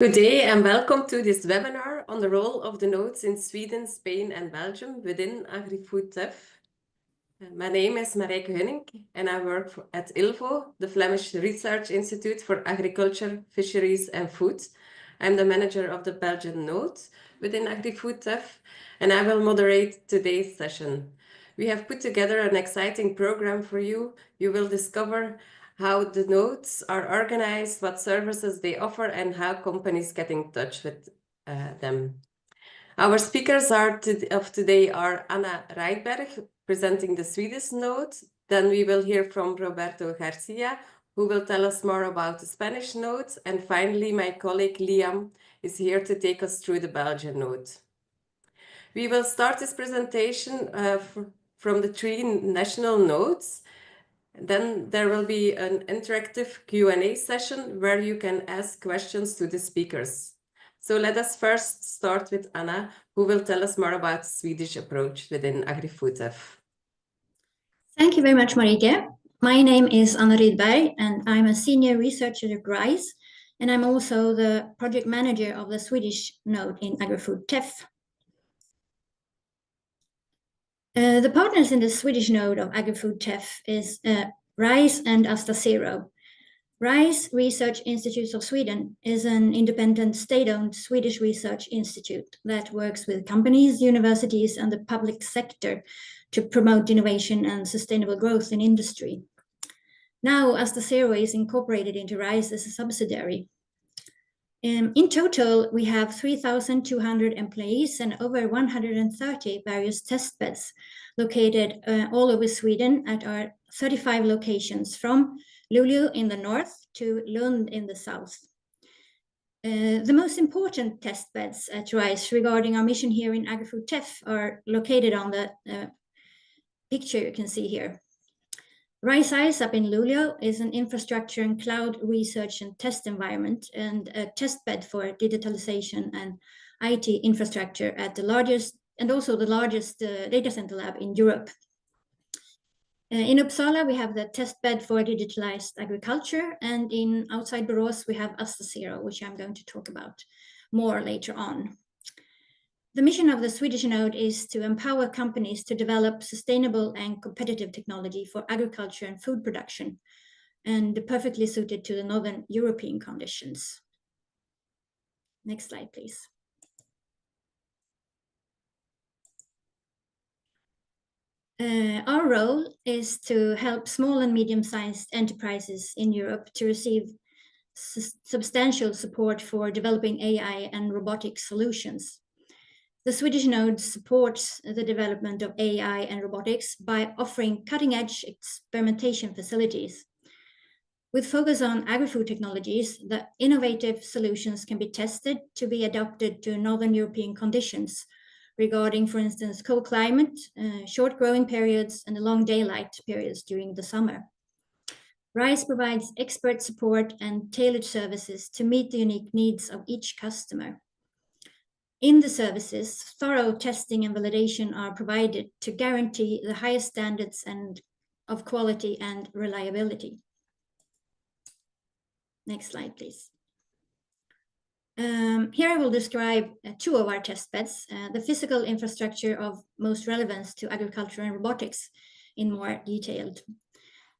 Good day and welcome to this webinar on the role of the nodes in Sweden, Spain and Belgium within AgrifoodTEF. My name is Marijke Hunink and I work at ILVO, the Flemish Research Institute for Agriculture, Fisheries and Food. I'm the manager of the Belgian node within AgrifoodTEF and I will moderate today's session. We have put together an exciting program for you. You will discover how the nodes are organized, what services they offer, and how companies get in touch with them. Our speakers of today are Anna Rijberg, presenting the Swedish node. Then we will hear from Roberto Garcia, who will tell us more about the Spanish node. And finally, my colleague Liam is here to take us through the Belgian node. We will start this presentation from the three national nodes. Then there will be an interactive Q&A session where you can ask questions to the speakers. So let us first start with Anna, who will tell us more about the Swedish approach within AgrifoodTEF. Thank you very much, Marijke. My name is Anna Rydberg, and I'm a senior researcher at RISE, and I'm also the project manager of the Swedish node in AgrifoodTEF. The partners in the Swedish node of AgrifoodTEF is RISE and AstaZero. RISE Research Institutes of Sweden is an independent state-owned Swedish research institute that works with companies, universities, and the public sector to promote innovation and sustainable growth in industry. Now, AstaZero is incorporated into RISE as a subsidiary. In total, we have 3,200 employees and over 130 various test beds located all over Sweden at our 35 locations from Luleå in the north to Lund in the south. The most important test beds at RISE regarding our mission here in AgrifoodTEF are located on the picture you can see here. RISE up in Luleå is an infrastructure and cloud research and test environment and a test bed for digitalization and IT infrastructure at the largest and also the largest data center lab in Europe. In Uppsala, we have the test bed for digitalized agriculture, and outside Borås, we have AstaZero, which I'm going to talk about more later on. The mission of the Swedish node is to empower companies to develop sustainable and competitive technology for agriculture and food production, and perfectly suited to the Northern European conditions. Next slide, please. Our role is to help small and medium-sized enterprises in Europe to receive substantial support for developing AI and robotic solutions. The Swedish node supports the development of AI and robotics by offering cutting-edge experimentation facilities. With focus on agri-food technologies, the innovative solutions can be tested to be adapted to Northern European conditions regarding, for instance, cold climate, short growing periods, and long daylight periods during the summer. RISE provides expert support and tailored services to meet the unique needs of each customer. In the services, thorough testing and validation are provided to guarantee the highest standards of quality and reliability. Next slide, please. Here I will describe two of our test beds, the physical infrastructure of most relevance to agriculture and robotics in more detail.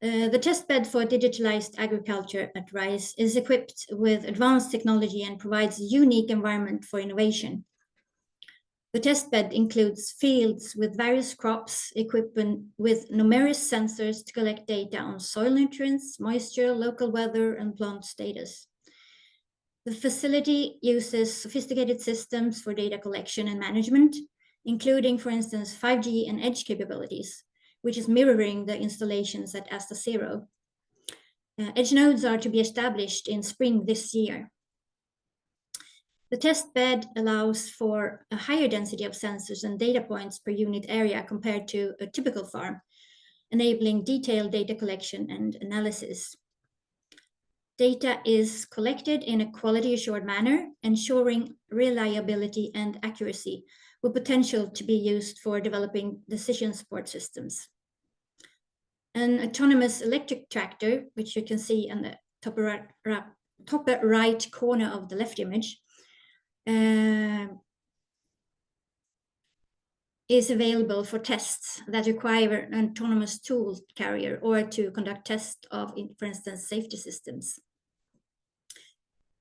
The test bed for digitalized agriculture at RISE is equipped with advanced technology and provides a unique environment for innovation. The test bed includes fields with various crops equipped with numerous sensors to collect data on soil nutrients, moisture, local weather, and plant status. The facility uses sophisticated systems for data collection and management, including, for instance, 5G and edge capabilities, which is mirroring the installations at AstaZero. Edge nodes are to be established in spring this year. The test bed allows for a higher density of sensors and data points per unit area compared to a typical farm, enabling detailed data collection and analysis. Data is collected in a quality-assured manner, ensuring reliability and accuracy, with potential to be used for developing decision support systems. An autonomous electric tractor, which you can see on the top top right corner of the left image is available for tests that require an autonomous tool carrier or to conduct tests of, for instance, safety systems.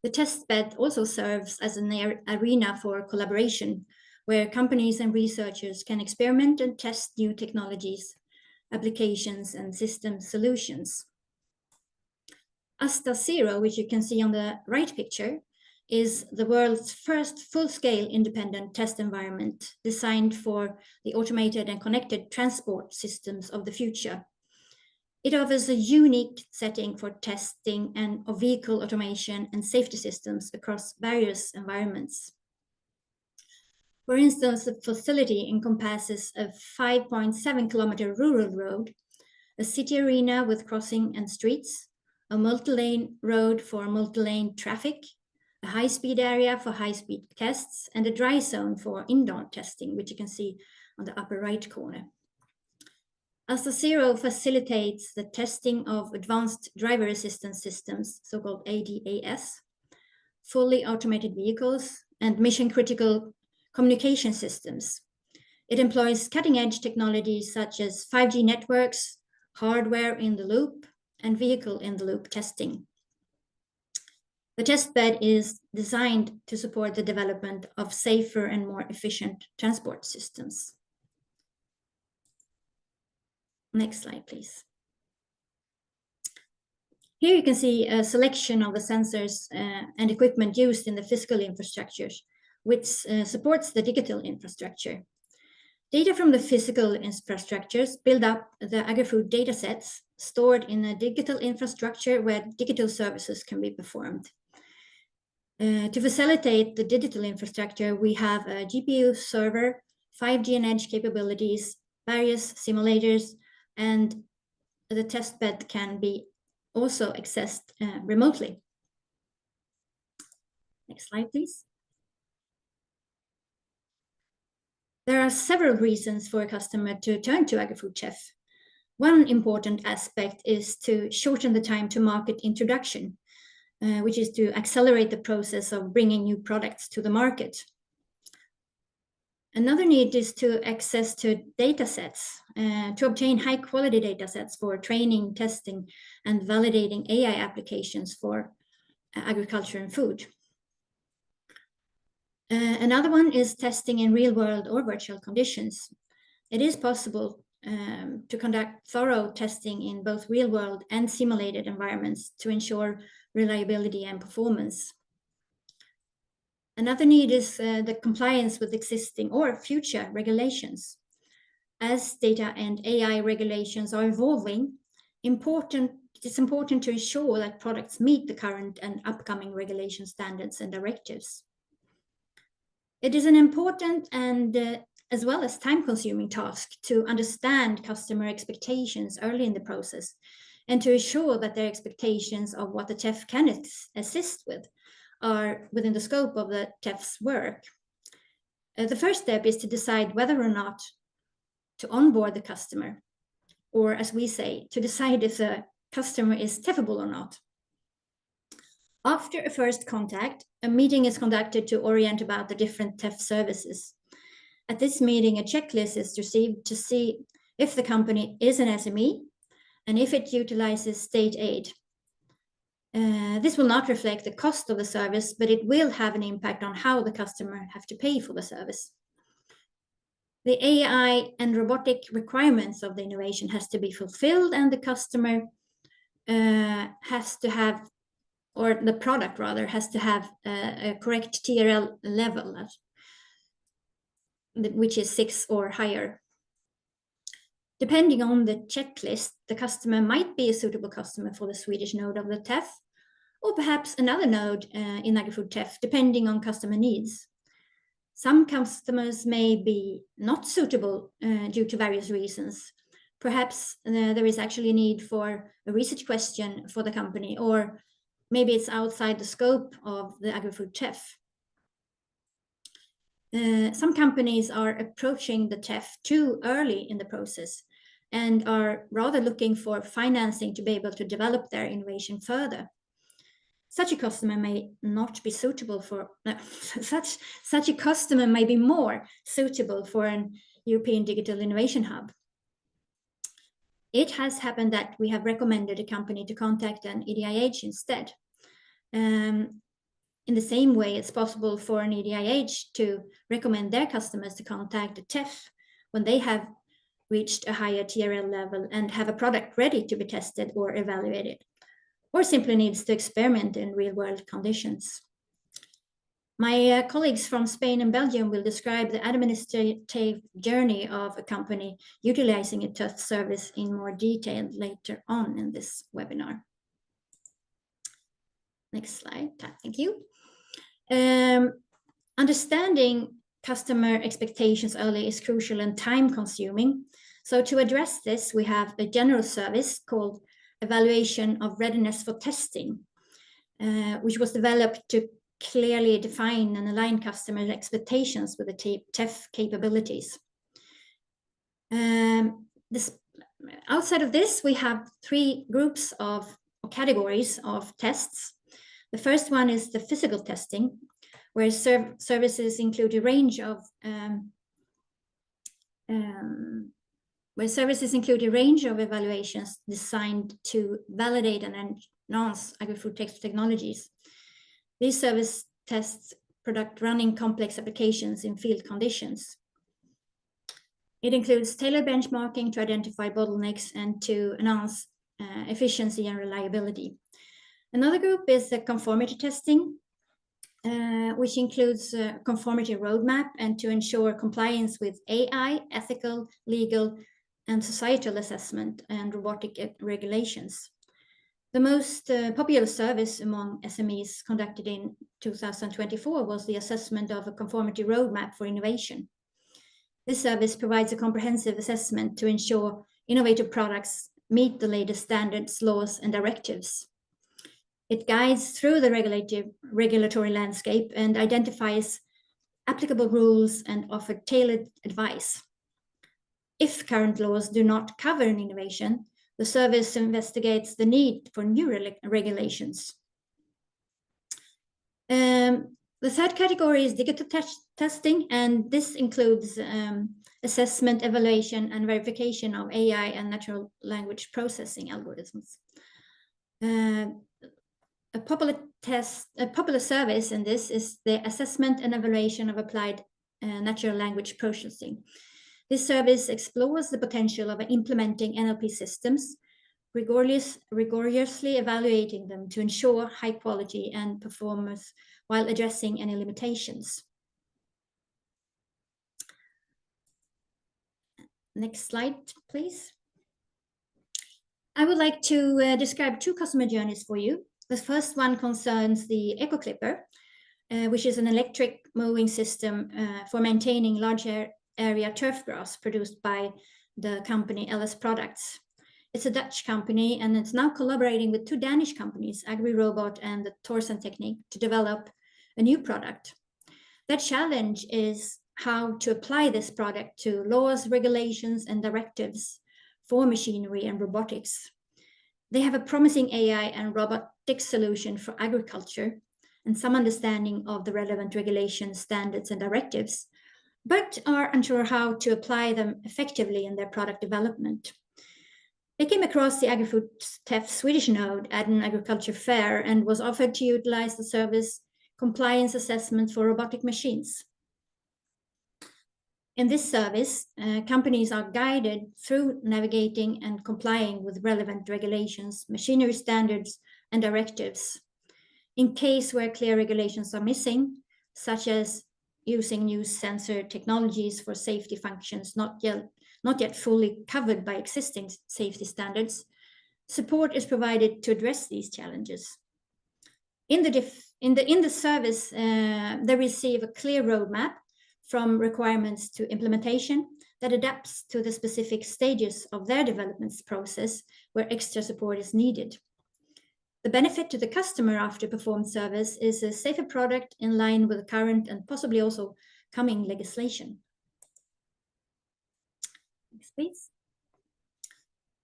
The test bed also serves as an arena for collaboration, where companies and researchers can experiment and test new technologies, applications, and system solutions. AstaZero, which you can see on the right picture, is the world's first full-scale independent test environment designed for the automated and connected transport systems of the future. It offers a unique setting for testing and of vehicle automation and safety systems across various environments. For instance, the facility encompasses a 5.7-kilometer rural road, a city arena with crossing and streets, a multi-lane road for multi-lane traffic, a high-speed area for high-speed tests, and a dry zone for indoor testing, which you can see on the upper right corner. AstaZero facilitates the testing of advanced driver assistance systems, so-called ADIHs, fully automated vehicles, and mission-critical communication systems. It employs cutting-edge technologies such as 5G networks, hardware-in-the-loop, and vehicle-in-the-loop testing. The testbed is designed to support the development of safer and more efficient transport systems. Next slide, please. Here you can see a selection of the sensors and equipment used in the physical infrastructures, which supports the digital infrastructure. Data from the physical infrastructures build up the AgriFood datasets stored in a digital infrastructure where digital services can be performed. To facilitate the digital infrastructure, we have a GPU server, 5G and edge capabilities, various simulators, and the testbed can be also accessed remotely. Next slide, please. There are several reasons for a customer to turn to AgrifoodTEF. One important aspect is to shorten the time to market introduction, which is to accelerate the process of bringing new products to the market. Another need is to access to data sets, to obtain high quality data sets for training, testing, and validating AI applications for agriculture and food. Another one is testing in real world or virtual conditions. It is possible to conduct thorough testing in both real world and simulated environments to ensure reliability and performance. Another need is the compliance with existing or future regulations. As data and AI regulations are evolving, it's important to ensure that products meet the current and upcoming regulation standards and directives. It is an important and as well as time-consuming task to understand customer expectations early in the process and to ensure that their expectations of what the TEF can assist with are within the scope of the TEF's work. The first step is to decide whether or not to onboard the customer, or as we say, to decide if the customer is TEFable or not. After a first contact, a meeting is conducted to orient about the different TEF services. At this meeting, a checklist is received to see if the company is an SME and if it utilizes state aid. This will not reflect the cost of the service, but it will have an impact on how the customer have to pay for the service. The AI and robotic requirements of the innovation has to be fulfilled, and the customer has to have, or the product rather, has to have a correct TRL level, which is 6 or higher. Depending on the checklist, the customer might be a suitable customer for the Swedish node of the TEF, or perhaps another node in AgrifoodTEF, depending on customer needs. Some customers may be not suitable due to various reasons. Perhaps there is actually a need for a research question for the company, or maybe it's outside the scope of the AgrifoodTEF. Some companies are approaching the TEF too early in the process and are rather looking for financing to be able to develop their innovation further. Such a customer may not be suitable for such a customer may be more suitable for an European Digital Innovation Hub. It has happened that we have recommended a company to contact an EDIH instead. In the same way, it's possible for an EDIH to recommend their customers to contact a TEF when they have reached a higher TRL level and have a product ready to be tested or evaluated, or simply needs to experiment in real-world conditions. My colleagues from Spain and Belgium will describe the administrative journey of a company utilizing a TEF service in more detail later on in this webinar. Next slide, thank you. Understanding customer expectations early is crucial and time-consuming. So to address this, we have a general service called Evaluation of Readiness for Testing, which was developed to clearly define and align customer expectations with the TEF capabilities. Outside of this, we have three groups of categories of tests. The first one is the physical testing, where services include a range of evaluations designed to validate and enhance agri-food technologies. These service tests product running complex applications in field conditions. It includes tailored benchmarking to identify bottlenecks and to enhance efficiency and reliability. Another group is the conformity testing, which includes a conformity roadmap and to ensure compliance with AI, ethical, legal, and societal assessment and robotic regulations. The most popular service among SMEs conducted in 2024 was the assessment of a conformity roadmap for innovation. This service provides a comprehensive assessment to ensure innovative products meet the latest standards, laws, and directives. It guides through the regulatory landscape and identifies applicable rules and offers tailored advice. If current laws do not cover an innovation, the service investigates the need for new regulations. The third category is digital testing, and this includes assessment, evaluation, and verification of AI and natural language processing algorithms. A popular service in this is the assessment and evaluation of applied natural language processing. This service explores the potential of implementing NLP systems, rigorously evaluating them to ensure high quality and performance while addressing any limitations. Next slide, please. I would like to describe two customer journeys for you. The first one concerns the Eco Clipper, which is an electric mowing system for maintaining large area turf grass produced by the company LS Products. It's a Dutch company, and it's now collaborating with two Danish companies, AgriRobot and the Thorsen Technique, to develop a new product. The challenge is how to apply this product to laws, regulations, and directives for machinery and robotics. They have a promising AI and robotics solution for agriculture and some understanding of the relevant regulations, standards, and directives, but are unsure how to apply them effectively in their product development. They came across the AgrifoodTEF Swedish node at an agriculture fair and was offered to utilize the service compliance assessment for robotic machines. In this service, companies are guided through navigating and complying with relevant regulations, machinery standards, and directives. In case where clear regulations are missing, such as using new sensor technologies for safety functions not yet fully covered by existing safety standards, support is provided to address these challenges. In the service, they receive a clear roadmap from requirements to implementation that adapts to the specific stages of their development process where extra support is needed. The benefit to the customer after performed service is a safer product in line with the current and possibly also coming legislation. Next, please.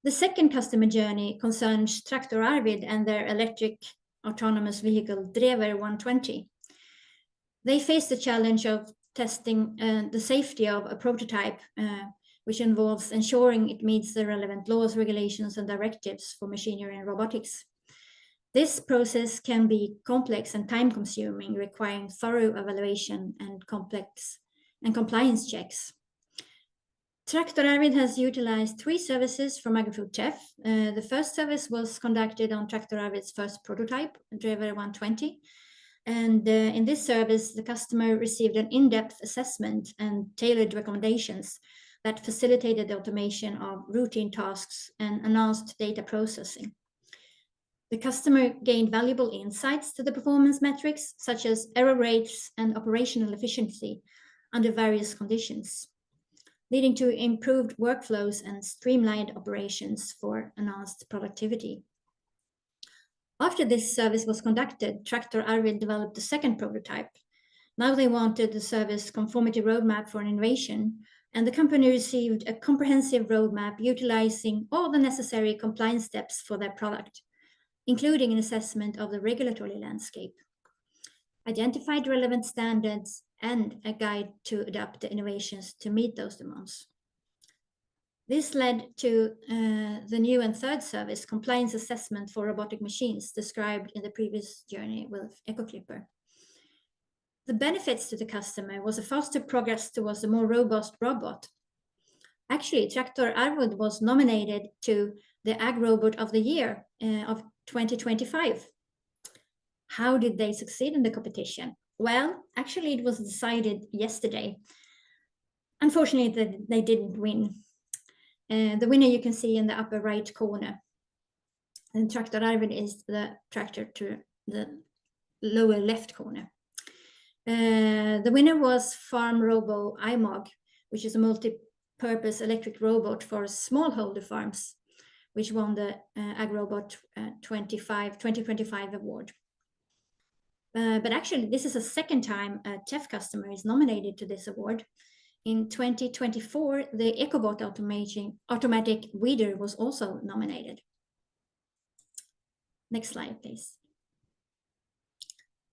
The second customer journey concerns Traktor Arvid and their electric autonomous vehicle Drever 120. They faced the challenge of testing the safety of a prototype, which involves ensuring it meets the relevant laws, regulations, and directives for machinery and robotics. This process can be complex and time-consuming, requiring thorough evaluation and complex and compliance checks. Traktor Arvid has utilized 3 services from AgrifoodTEF. The first service was conducted on Traktor Arvid's first prototype, Drever 120. And in this service, the customer received an in-depth assessment and tailored recommendations that facilitated the automation of routine tasks and enhanced data processing. The customer gained valuable insights to the performance metrics, such as error rates and operational efficiency under various conditions, leading to improved workflows and streamlined operations for enhanced productivity. After this service was conducted, Traktor Arvid developed a second prototype. Now they wanted the service conformity roadmap for innovation, and the company received a comprehensive roadmap utilizing all the necessary compliance steps for their product, including an assessment of the regulatory landscape, identified relevant standards, and a guide to adapt the innovations to meet those demands. This led to the new and third service, compliance assessment for robotic machines, described in the previous journey with EcoClipper. The benefits to the customer was a faster progress towards a more robust robot. Actually, Traktor Arvid was nominated to the AgRobot of the Year of 2025. How did they succeed in the competition? Well, actually, it was decided yesterday. Unfortunately, they didn't win. The winner you can see in the upper right corner. And Traktor Arvid is the tractor to the lower left corner. The winner was Farm Robo iMog, which is a multi-purpose electric robot for smallholder farms, which won the AgRobot 2025 award. But actually, this is the second time a TEF customer is nominated to this award. In 2024, the EcoBot automatic weeder was also nominated. Next slide, please.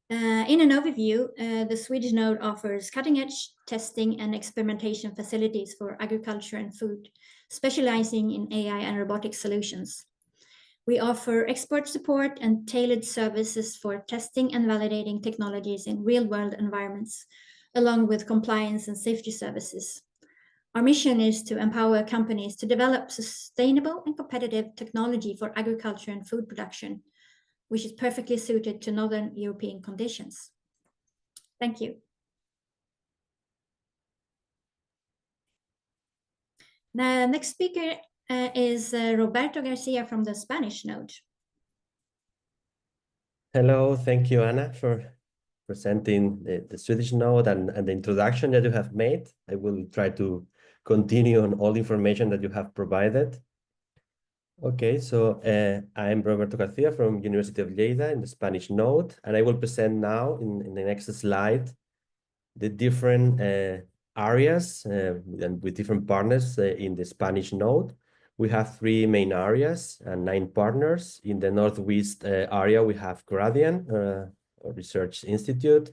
In an overview, the Swedish node offers cutting-edge testing and experimentation facilities for agriculture and food, specializing in AI and robotic solutions. We offer expert support and tailored services for testing and validating technologies in real-world environments, along with compliance and safety services. Our mission is to empower companies to develop sustainable and competitive technology for agriculture and food production, which is perfectly suited to Northern European conditions. Thank you. The next speaker is Roberto Garcia from the Spanish node. Hello, thank you, Anna, for presenting the Swedish node and the introduction that you have made. I will try to continue on all the information that you have provided. Okay, so I'm Roberto Garcia from University of Lleida in the Spanish node, and I will present now in the next slide the different areas and with different partners in the Spanish node. We have 3 main areas and 9 partners. In the Northwest area, we have Gradian Research Institute,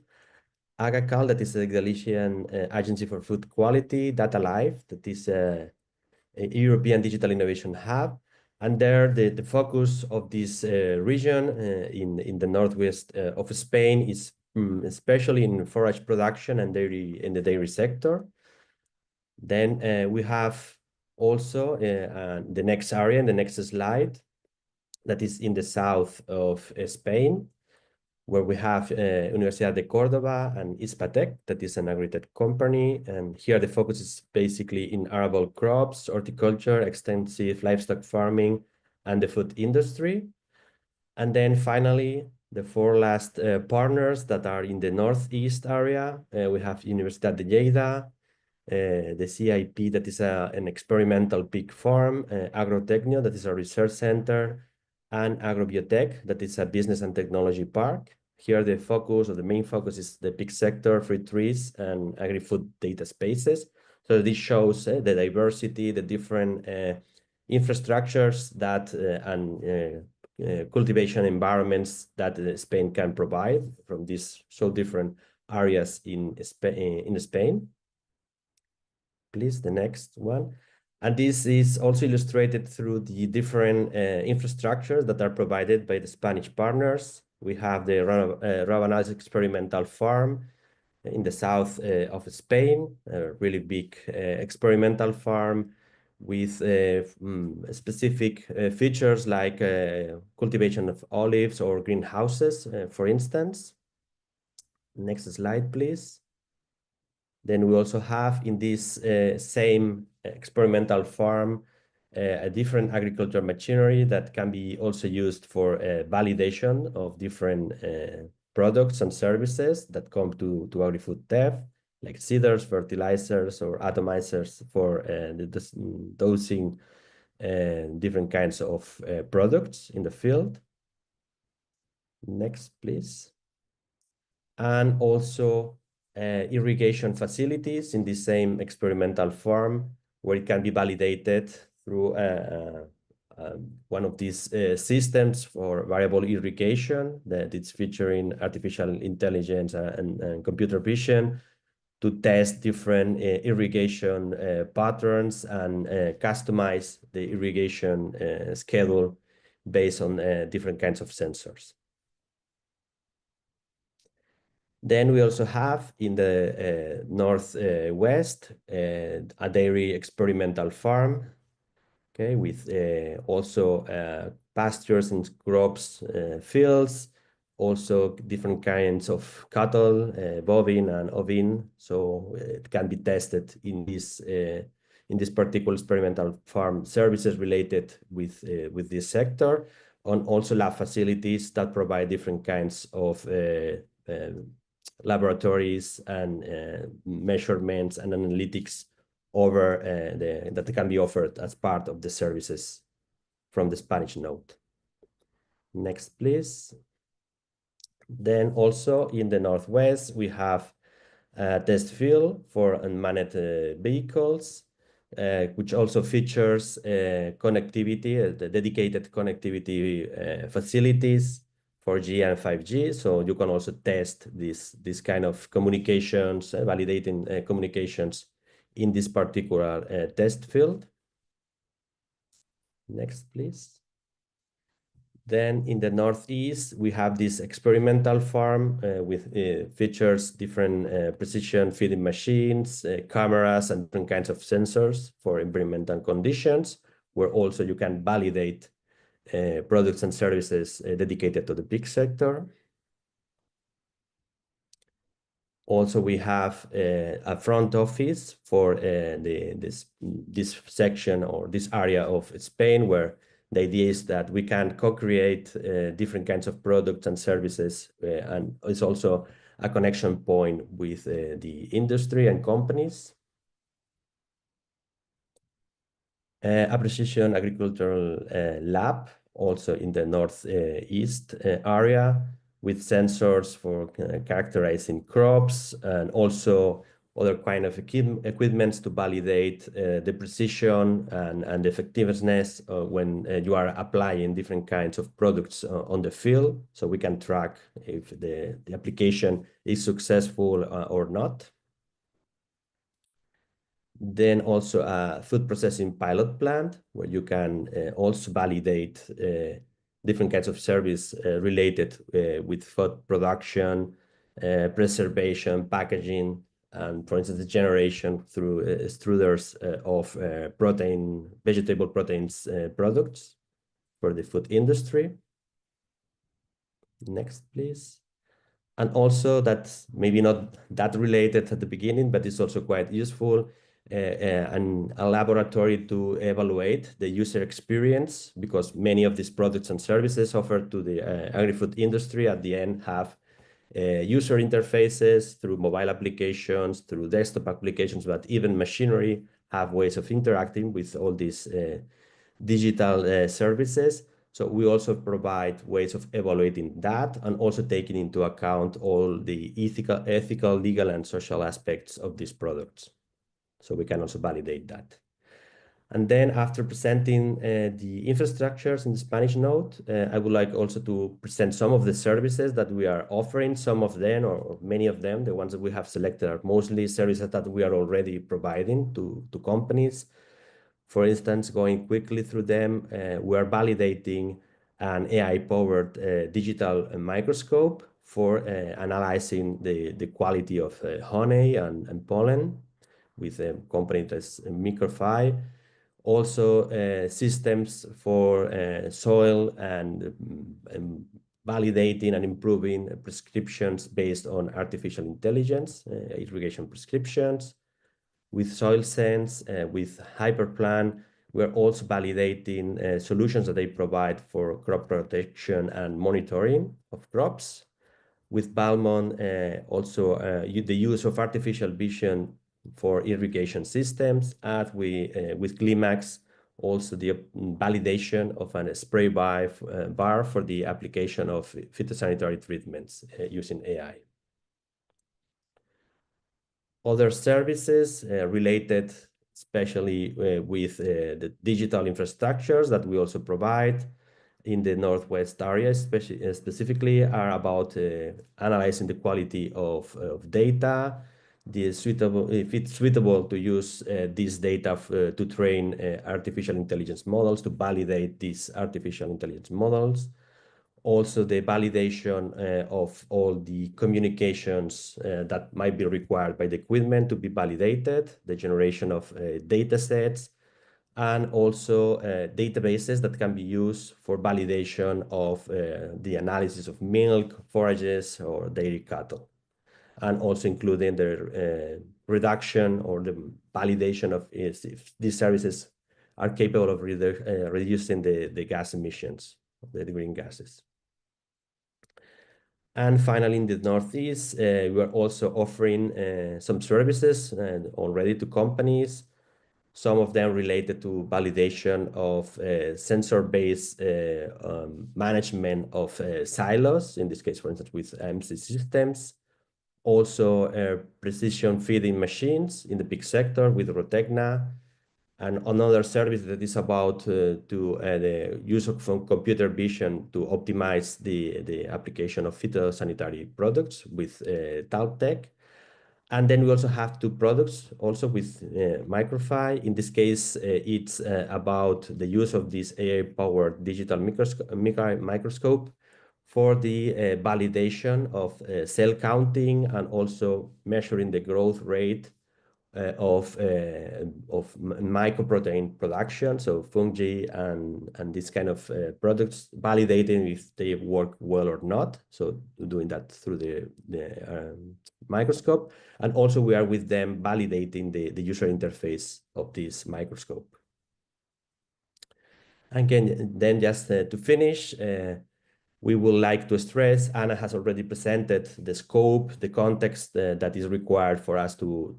Agacal, that is the Galician Agency for Food Quality, DataLife, that is a European Digital Innovation Hub. And there, the focus of this region in the northwest of Spain is especially in forage production and in the dairy sector. Then we have also the next area in the next slide, that is in the south of Spain, where we have Universidad de Córdoba and Ispatec, that is an agritech company. And here the focus is basically in arable crops, horticulture, extensive livestock farming, and the food industry. And then finally, the 4 last partners that are in the northeast area, we have Universidad de Lleida, the CIP, that is an experimental pig farm, Agrotecnio, that is a research center, and Agrobiotech, that is a business and technology park. Here the focus, or the main focus, is the pig sector, fruit trees, and agri-food data spaces. So this shows the diversity, the different infrastructures that and cultivation environments that Spain can provide from these so different areas in Spain. Please, the next one. And this is also illustrated through the different infrastructures that are provided by the Spanish partners. We have the Robotics experimental farm in the south of Spain, a really big experimental farm with specific features like cultivation of olives or greenhouses, for instance. Next slide, please. Then we also have in this same experimental farm a different agricultural machinery that can be also used for validation of different products and services that come to AgrifoodTEF, like seeders, fertilizers, or atomizers for dosing different kinds of products in the field. Next, please. And also irrigation facilities in the same experimental farm where it can be validated through one of these systems for variable irrigation that it's featuring artificial intelligence and computer vision to test different irrigation patterns and customize the irrigation schedule based on different kinds of sensors. Then we also have in the northwest a dairy experimental farm, okay, with also pastures and crops fields, also different kinds of cattle, bovine and ovine. So it can be tested in this particular experimental farm, services related with this sector, and also lab facilities that provide different kinds of laboratories and measurements and analytics over that can be offered as part of the services from the Spanish node. Next, please. Then also in the northwest, we have a test field for unmanned vehicles, which also features connectivity, the dedicated connectivity facilities, 4G and 5G. So you can also test this kind of communications, validating communications in this particular test field. Next, please. Then in the northeast, we have this experimental farm with features different precision feeding machines, cameras, and different kinds of sensors for environmental conditions, where also you can validate products and services dedicated to the pig sector. Also, we have a front office for this section or this area of Spain, where the idea is that we can co-create different kinds of products and services, and it's also a connection point with the industry and companies. A precision agricultural lab, also in the northeast area, with sensors for characterizing crops and also other kind of equipments to validate the precision and the effectiveness when you are applying different kinds of products on the field. So we can track if the application is successful or not. Then also a food processing pilot plant where you can also validate different kinds of service related with food production, preservation, packaging, and for instance, the generation through extruders of vegetable proteins products for the food industry. Next, please. And also that's maybe not that related at the beginning, but it's also quite useful, and a laboratory to evaluate the user experience, because many of these products and services offered to the agri-food industry at the end have user interfaces through mobile applications, through desktop applications, but even machinery have ways of interacting with all these digital services. So we also provide ways of evaluating that and also taking into account all the ethical, legal, and social aspects of these products. So we can also validate that. And then after presenting the infrastructures in the Spanish node, I would like also to present some of the services that we are offering. Some of them, or many of them, the ones that we have selected are mostly services that we are already providing to companies. For instance, going quickly through them, we are validating an AI-powered digital microscope for analyzing the quality of honey and pollen with a company that's Microfy. Also, systems for soil and validating and improving prescriptions based on artificial intelligence, irrigation prescriptions. With SoilSense, with Hyperplan, we're also validating solutions that they provide for crop protection and monitoring of crops. With Balmon, also the use of artificial vision for irrigation systems, and with Climax, also the validation of a spray bar for the application of phytosanitary treatments using AI. Other services related especially with the digital infrastructures that we also provide in the Northwest area, specifically are about analyzing the quality of data, if it's suitable to use this data to train artificial intelligence models, to validate these artificial intelligence models. Also, the validation of all the communications that might be required by the equipment to be validated, the generation of data sets, and also databases that can be used for validation of the analysis of milk, forages, or dairy cattle, and also including the reduction or the validation of if these services are capable of reducing the gas emissions, the green gases. And finally, in the Northeast, we are also offering some services already to companies, some of them related to validation of sensor-based management of silos, in this case, for instance, with MC systems. Also, precision feeding machines in the pig sector with Rotecna. And another service that is about the use of computer vision to optimize the application of phytosanitary products with Taltech. And then we also have two products also with Microfy. In this case, it's about the use of this AI-powered digital microscope for the validation of cell counting and also measuring the growth rate of mycoprotein production, so fungi and this kind of products, validating if they work well or not. So doing that through the microscope, and also we are with them validating the user interface of this microscope. Again, then just to finish, we would like to stress, Anna has already presented the scope, the context that is required for us to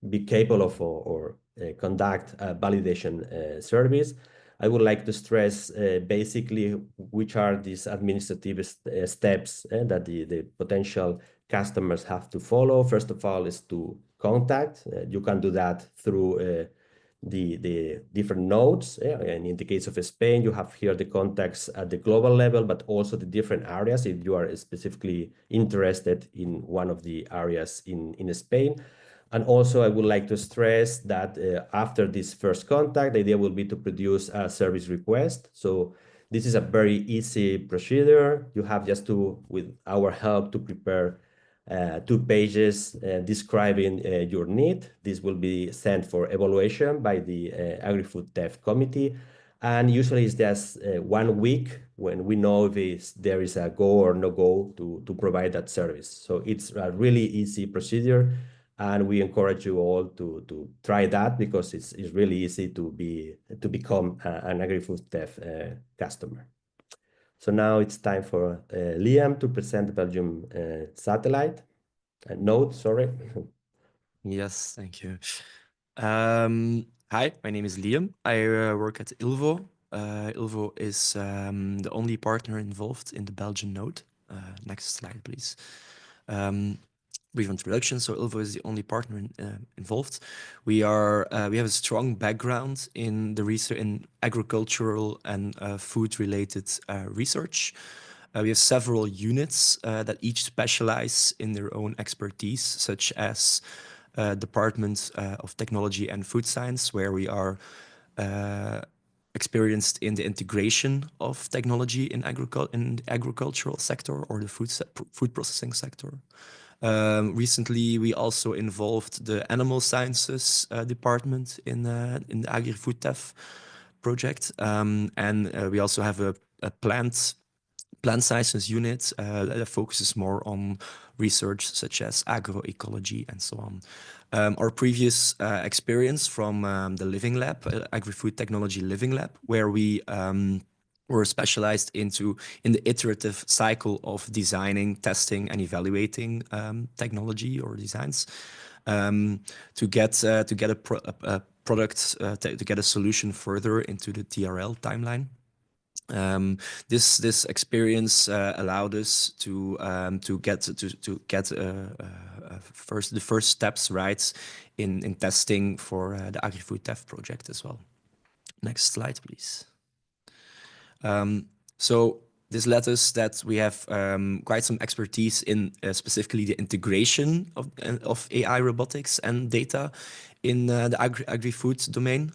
be capable of or conduct a validation service. I would like to stress basically which are these administrative steps that the potential customers have to follow. First of all is to contact. You can do that through the different nodes. And in the case of Spain, you have here the contacts at the global level, but also the different areas if you are specifically interested in one of the areas in Spain. And also, I would like to stress that after this first contact, the idea will be to produce a service request. So this is a very easy procedure. You have just to, with our help, to prepare 2 pages describing your need. This will be sent for evaluation by the AgrifoodTEF committee. And usually it's just 1 week when we know if there is a go or no go to provide that service. So it's a really easy procedure. And we encourage you all to try that because it's really easy to become an AgrifoodTEF customer. So now it's time for Liam to present the Belgium satellite node. Sorry. Yes, thank you. Hi, my name is Liam. I work at ILVO. ILVO is the only partner involved in the Belgian node. Next slide, please. brief introduction. So ILVO is the only partner involved. We have a strong background in the research in agricultural and food-related research. We have several units that each specialize in their own expertise, such as Department of Technology and Food Science, where we are experienced in the integration of technology in the agricultural sector or the food processing sector. Recently, we also involved the Animal Sciences department in the AgrifoodTEF project, and we also have a plant sciences unit that focuses more on research such as agroecology and so on. Our previous experience from the Living Lab, Agri-Food Technology Living Lab, where we were specialized in the iterative cycle of designing, testing, and evaluating technology or designs to get a product, to get a solution further into the TRL timeline. This experience allowed us to get the first steps right in testing for the AgrifoodTEF project as well. Next slide, please. So this led us that we have quite some expertise in specifically the integration of AI robotics and data in the agri-food domain.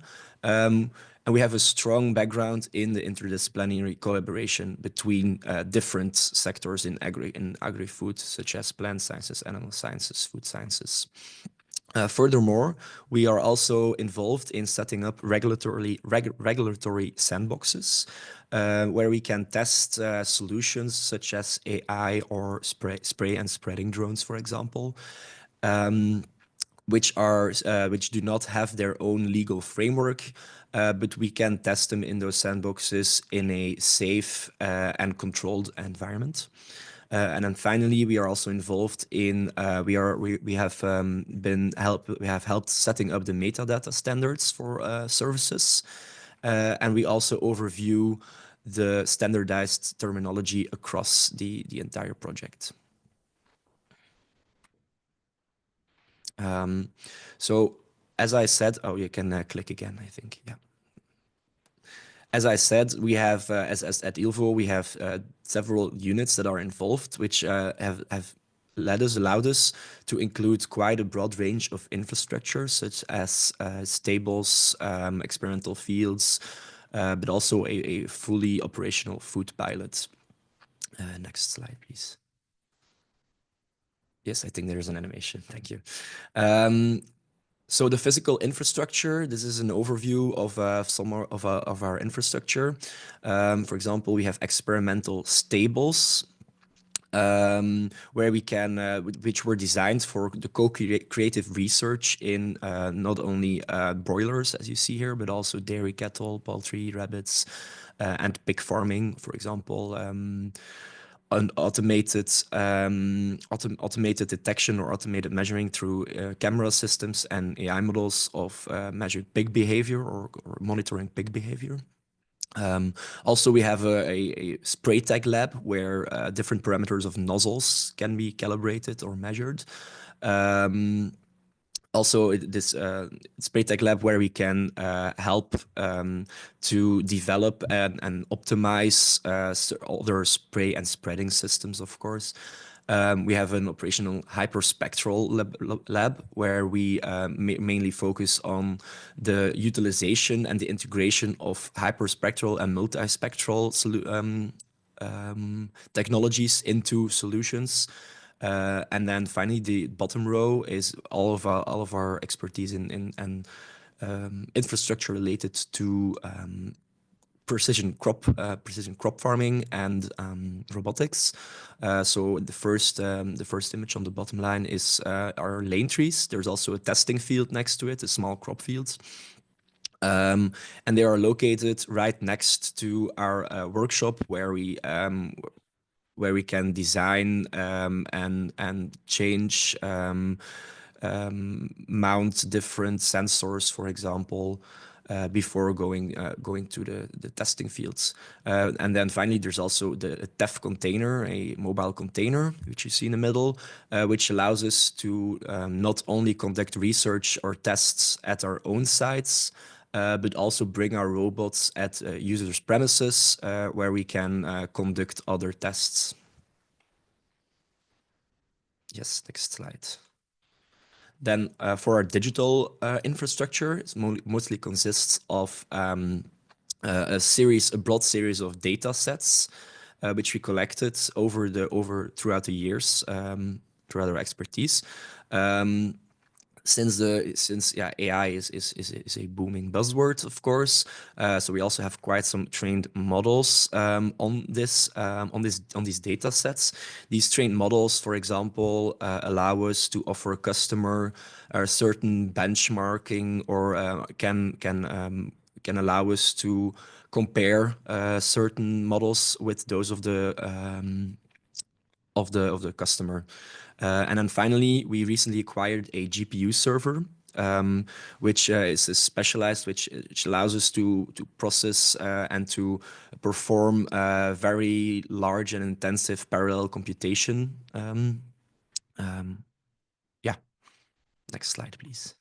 And we have a strong background in the interdisciplinary collaboration between different sectors in agri-food, such as plant sciences, animal sciences, food sciences. Furthermore, we are also involved in setting up regulatory sandboxes where we can test solutions such as AI or spray and spreading drones, for example, which do not have their own legal framework, but we can test them in those sandboxes in a safe and controlled environment. And then finally, we are also involved in we have helped setting up the metadata standards for services, and we also overview the standardized terminology across the entire project. So as I said, oh, you can click again, I think, yeah. As I said, we have, as at ILVO, we have several units that are involved, which have allowed us to include quite a broad range of infrastructure, such as stables, experimental fields, but also a fully operational food pilot. Next slide, please. Yes, I think there's an animation. Thank you. So the physical infrastructure, this is an overview of some of our infrastructure. For example, we have experimental stables where we can, which were designed for the co-creative research in not only broilers, as you see here, but also dairy cattle, poultry, rabbits, and pig farming, for example. An automated detection or automated measuring through camera systems and AI models of measured pig behavior or monitoring pig behavior. Also, we have a spray tag lab where different parameters of nozzles can be calibrated or measured. Also, this spray tag lab where we can help to develop and optimize other spray and spreading systems, of course. We have an operational hyperspectral lab where we mainly focus on the utilization and the integration of hyperspectral and multispectral technologies into solutions. And then finally, the bottom row is all of our expertise in infrastructure related to precision crop farming and robotics. So the first image on the bottom line is our lane trees. There's also a testing field next to it, a small crop field. And they are located right next to our workshop where we can design and change, mount different sensors, for example, before going to the testing fields. And then finally, there's also the TEF container, a mobile container, which you see in the middle, which allows us to not only conduct research or tests at our own sites, but also bring our robots at users' premises where we can conduct other tests. Yes, next slide. Then for our digital infrastructure, it mostly consists of a broad series of data sets, which we collected throughout the years throughout our expertise. Since AI is a booming buzzword, of course, so we also have quite some trained models on these data sets. These trained models, for example, allow us to offer a customer a certain benchmarking, or can allow us to compare certain models with those of the customer. And then finally, we recently acquired a GPU server, which is specialized, which allows us to process and to perform very large and intensive parallel computation. Yeah, next slide, please.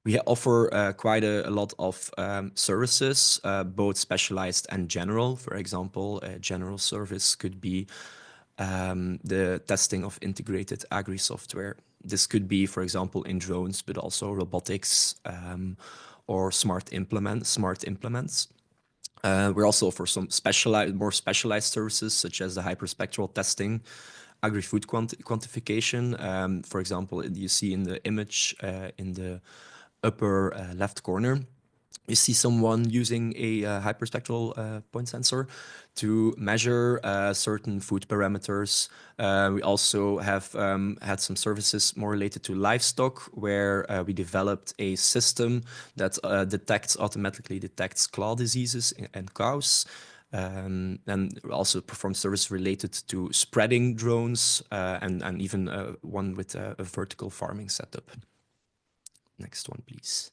We offer quite a lot of services, both specialized and general. For example, a general service could be the testing of integrated agri software. This could be, for example, in drones, but also robotics or smart implements. We also offer some more specialized services, such as the hyperspectral testing, agri-food quantification. For example, you see in the image in the upper left corner, you see someone using a hyperspectral point sensor to measure certain food parameters. We also have had some services more related to livestock, where we developed a system that automatically detects claw diseases in cows. And also perform service related to spreading drones and even one with a vertical farming setup. Next one, please.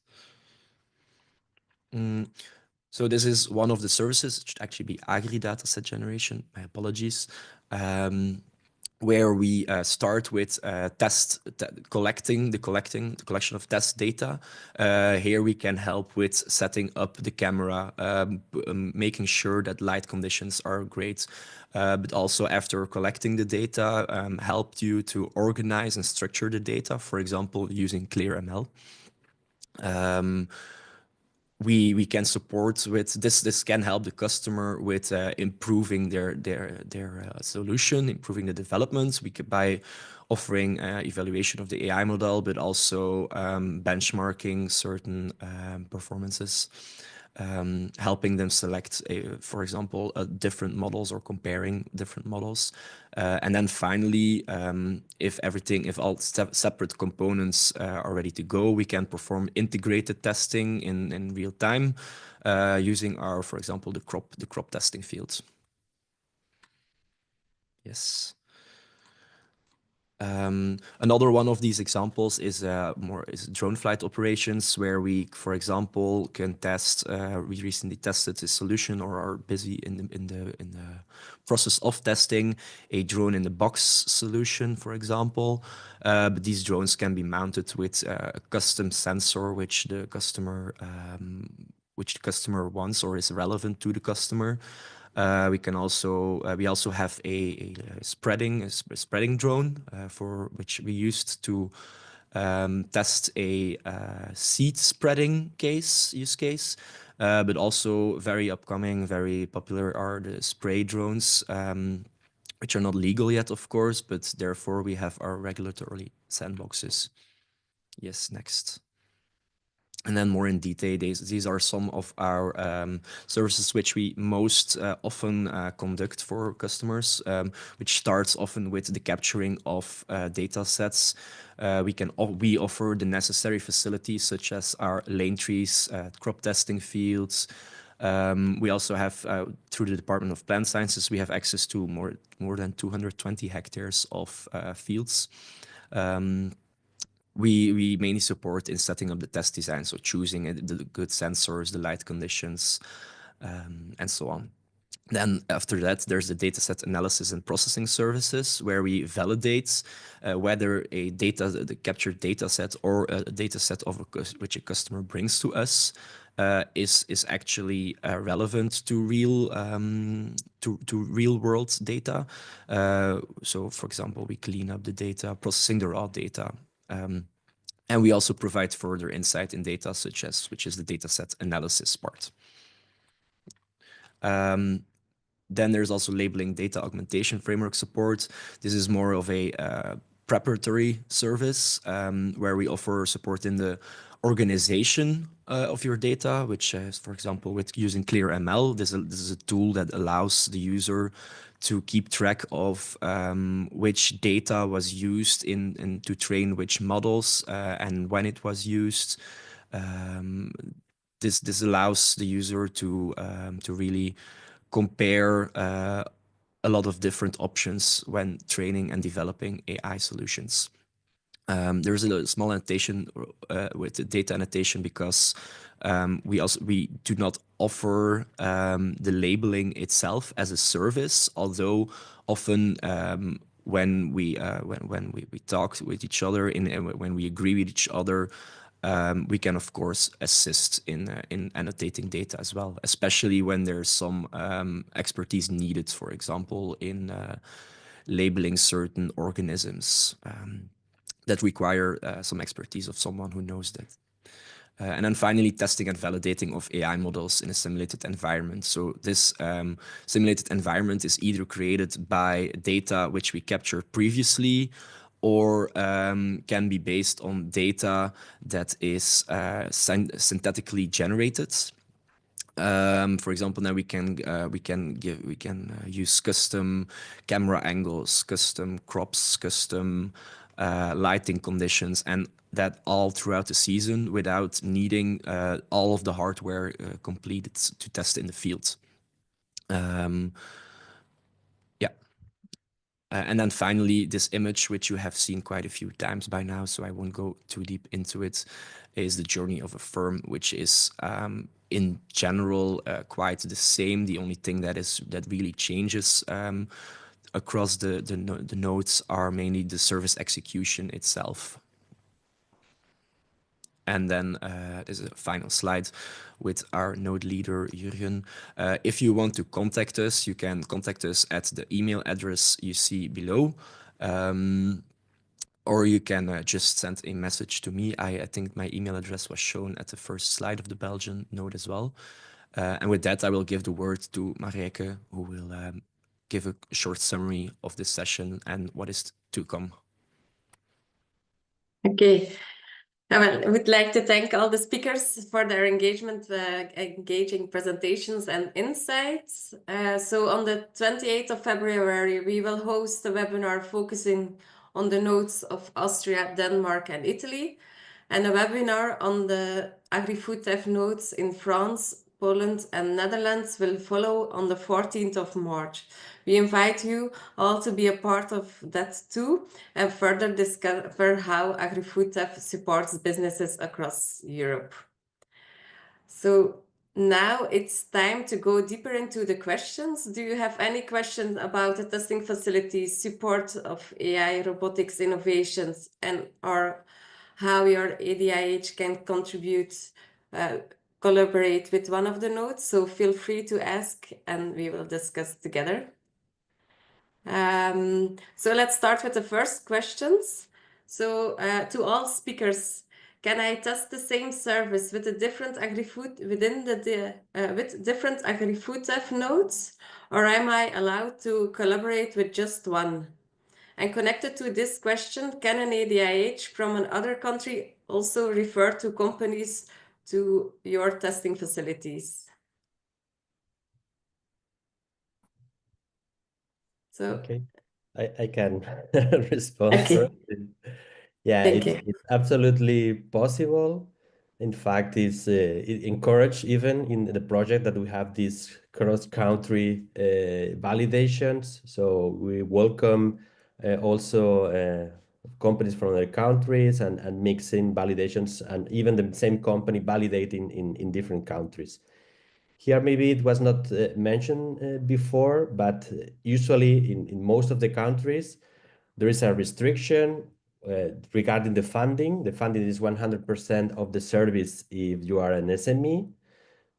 So this is one of the services. It should actually be agri-dataset generation. My apologies. Where we start with collection of test data. Here we can help with setting up the camera, making sure that light conditions are great, but also after collecting the data, help you to organize and structure the data, for example, using ClearML. We can support with this. This can help the customer with improving their solution, improving the developments. We could by offering evaluation of the AI model, but also benchmarking certain performances, helping them select, for example, different models or comparing different models. And then finally, if all separate components are ready to go, we can perform integrated testing in real time using our, for example, the crop testing fields. Yes. Another one of these examples is drone flight operations, where we, for example, can test. We recently tested a solution, or are busy in the process of testing a drone in the box solution, for example. But these drones can be mounted with a custom sensor, which the customer wants or is relevant to the customer. We also have a spreading drone for which we used to test a seed spreading use case, but also very upcoming, very popular are the spray drones, which are not legal yet, of course, but therefore we have our regulatory sandboxes. Yes, next. And then more in detail, these are some of our services which we most often conduct for customers, which starts often with the capturing of data sets. We offer the necessary facilities, such as our lane trees, crop testing fields. We also have, through the Department of Plant Sciences, we have access to more than 220 hectares of fields. we mainly support in setting up the test design, so choosing the good sensors, the light conditions, and so on. Then after that, there's the dataset analysis and processing services, where we validate whether the captured dataset or a dataset which a customer brings to us is actually relevant to real world data. So, for example, we clean up the data, processing the raw data. And we also provide further insight in data, which is the dataset analysis part. Then there's also labeling data augmentation framework support. This is more of a preparatory service where we offer support in the organization of your data, which is, for example, with using ClearML. This is a tool that allows the user to keep track of which data was used to train which models and when it was used. This allows the user to really compare a lot of different options when training and developing AI solutions. There's a small annotation with the data annotation because we do not offer the labeling itself as a service, although often when we talk with each other when we agree with each other, we can of course assist in annotating data as well, especially when there's some expertise needed, for example, in labeling certain organisms that require some expertise of someone who knows that. And then finally, testing and validating of AI models in a simulated environment. So this simulated environment is either created by data which we captured previously, or can be based on data that is synthetically generated. For example, now we can use custom camera angles, custom crops, custom lighting conditions, and that all throughout the season without needing all of the hardware completed to test in the field. And then finally, this image, which you have seen quite a few times by now, so I won't go too deep into it, is the journey of a firm, which is in general quite the same. The only thing that really changes across the nodes are mainly the service execution itself. And then there's a final slide with our node leader, Jurgen. If you want to contact us, you can contact us at the email address you see below. Or you can just send a message to me. I think my email address was shown at the first slide of the Belgian node as well. And with that, I will give the word to Marijke, who will give a short summary of this session and what is to come. Okay. Well, I would like to thank all the speakers for their engagement, engaging presentations and insights. So on the 28th of February, we will host a webinar focusing on the nodes of Austria, Denmark, and Italy, and a webinar on the AgrifoodTEF nodes in France, Poland, and Netherlands will follow on the 14th of March. We invite you all to be a part of that too, and further discover how AgrifoodTEF supports businesses across Europe. So now it's time to go deeper into the questions. Do you have any questions about the testing facilities, support of AI robotics innovations, or how your EDIH can contribute, collaborate with one of the nodes? So feel free to ask and we will discuss together. So let's start with the first questions. So to all speakers, can I test the same service with a different agri-food within with different AgrifoodTEF nodes, or am I allowed to collaborate with just one? And connected to this question, can an EDIH from another country also refer to companies to your testing facilities? So Okay, I can respond Okay. first. Yeah, Thank it's you. absolutely possible. In fact, it encouraged even in the project that we have these cross-country validations. So we welcome also, of companies from other countries and mixing validations, and even the same company validating in different countries. Here, maybe it was not mentioned before, but usually in most of the countries, there is a restriction regarding the funding. The funding is 100% of the service if you are an SME,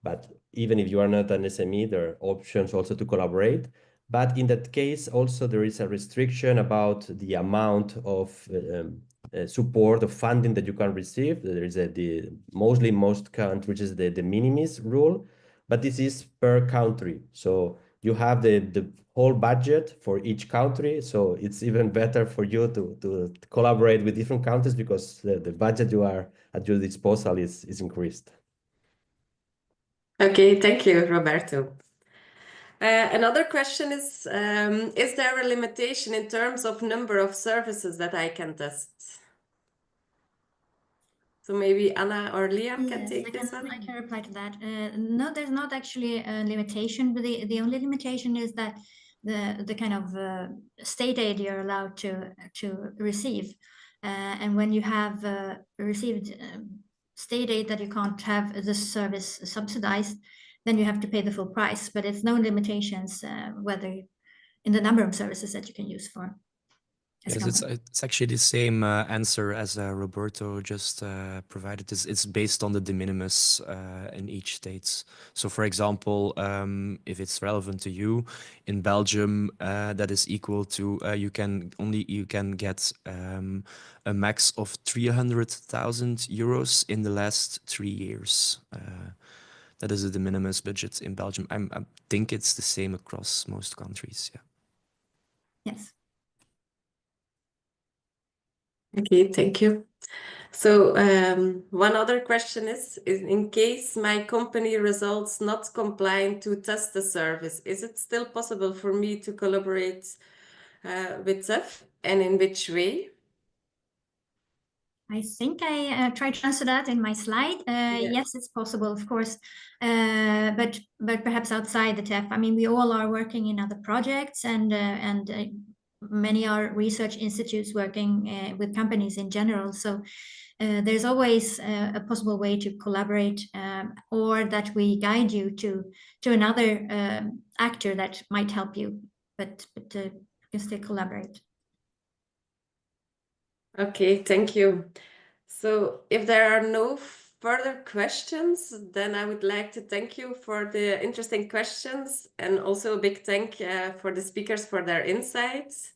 but even if you are not an SME, there are options also to collaborate. But in that case, also there is a restriction about the amount of support of funding that you can receive. There is mostly most countries is the minimis rule, but this is per country. So you have the whole budget for each country. So it's even better for you to collaborate with different countries because the budget you are at your disposal is increased. Okay, thank you, Roberto. Another question is there a limitation in terms of number of services that I can test? So maybe Anna or Liam can take this one. I can reply to that. No, there's not actually a limitation, but the only limitation is that the kind of state aid you're allowed to receive. And when you have received state aid that you can't have the service subsidized, then you have to pay the full price. But it's no limitations whether in the number of services that you can use for. Yes, it's actually the same answer as Roberto just provided. It's based on the de minimis in each state. So, for example, if it's relevant to you, in Belgium, that is equal to you can get a max of 300,000 euros in the last 3 years. That is a de minimis budget in Belgium. I think it's the same across most countries. Yeah. Yes. Okay, thank you. So one other question is in case my company results not compliant to test the service, is it still possible for me to collaborate with TEF, and in which way? I think I tried to answer that in my slide. Yes, it's possible, of course, but perhaps outside the TEF. I mean, we all are working in other projects, and many are research institutes working with companies in general. So there's always a possible way to collaborate, or that we guide you to another actor that might help you, but you can still collaborate. Okay, thank you. So if there are no further questions, then I would like to thank you for the interesting questions, and also a big thank for the speakers for their insights.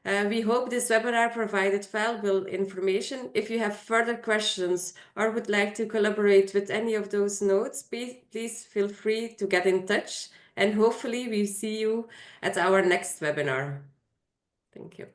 We hope this webinar provided valuable information. If you have further questions or would like to collaborate with any of those notes, please feel free to get in touch, and hopefully we see you at our next webinar. Thank you.